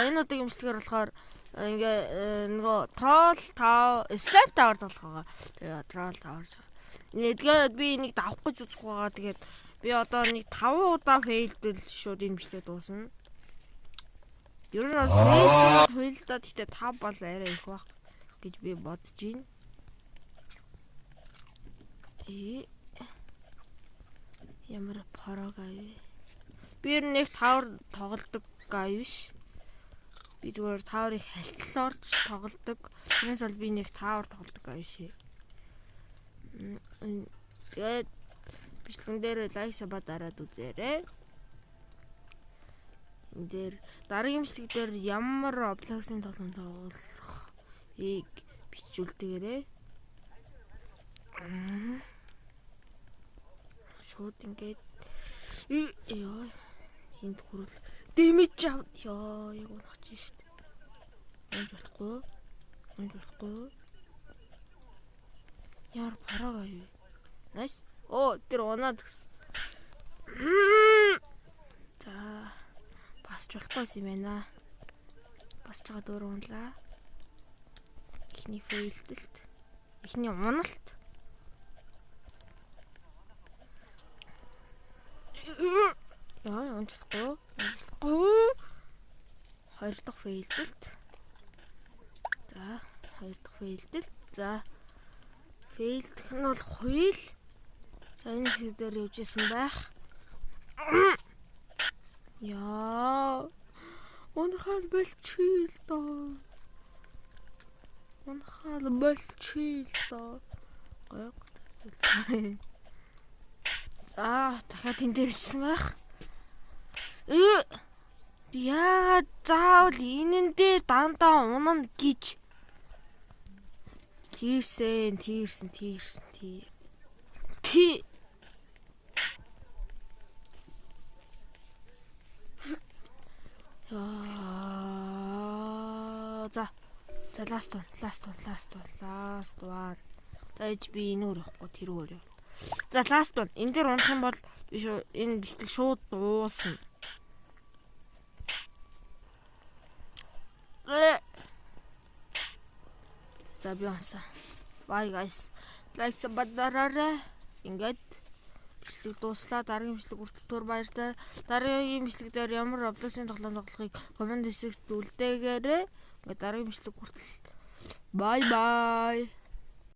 энэ удаагийн имчилгээр болохоор ингээ нөгөө troll slime tower болох байгаа. Тэгээ troll tower. Тэгээд би энийг давах гэж үзэх байгаа. Тэгээд би одоо нэг 5 удаа failдэл шууд энэ имчилгээ дуусна. Ер нь failдаа гэхдээ 5 бол арай их байх гэж би бодож байна. Ямар парага вэ? Би нэг тавар тоглодог гай биш. Би зүгээр таврыг хальтлаар тоглодог. Тэрнээс бол би нэг тавар тоглодог гай биш. Тэгээд бичлэгэн дээр лайк саба дараад үзээрэй. Энд дээр дараагийн бичлэг дээр ямар Roblox-ын тоглоом тоглох бичүүлдэгээрэй. Шууд ингээд яа энд хүрэл дэмэж яа яг унах чинь шүү дээ. Унж болохгүй. Яар парага юу? Найс. Тэр унаад гэсэн. За басч болохгүй юм байна. Басч байгаа дөр унлаа. Эхний фейлдэлт. Эхний уналт. Яа, унчлахгүй. Хоёр дахь фейлдэлт. За, хоёр дахь фейлдэлт. За, фейлдэх нь бол хуйл. За, энэ шиг дээр явж исэн байх. Яа. Унахал болчихъя л доо. Гой. За, дахиад энэ дээр ичсэн байх. Яа, заавал энэн дээр дандаа унана гэж. Тийрсэн. За last one. Тэгэж би энүүр явахгүй тэрүүр яв. За last one. Энэ дээр унах юм бол энэ бичлэг шууд дуусна. За би унсаа. Bye guys. Like сабадараарай. Ингээд бичлэг дууслаа. Дараагийн бичлэг хүртэл түр баяртай. Дараагийн бичлэг дээр ямар Roblox-ын тоглоом тоглохыг комент хэсэгт үлдээгээрэй. Дараагийн бичлэг хүртэл bye.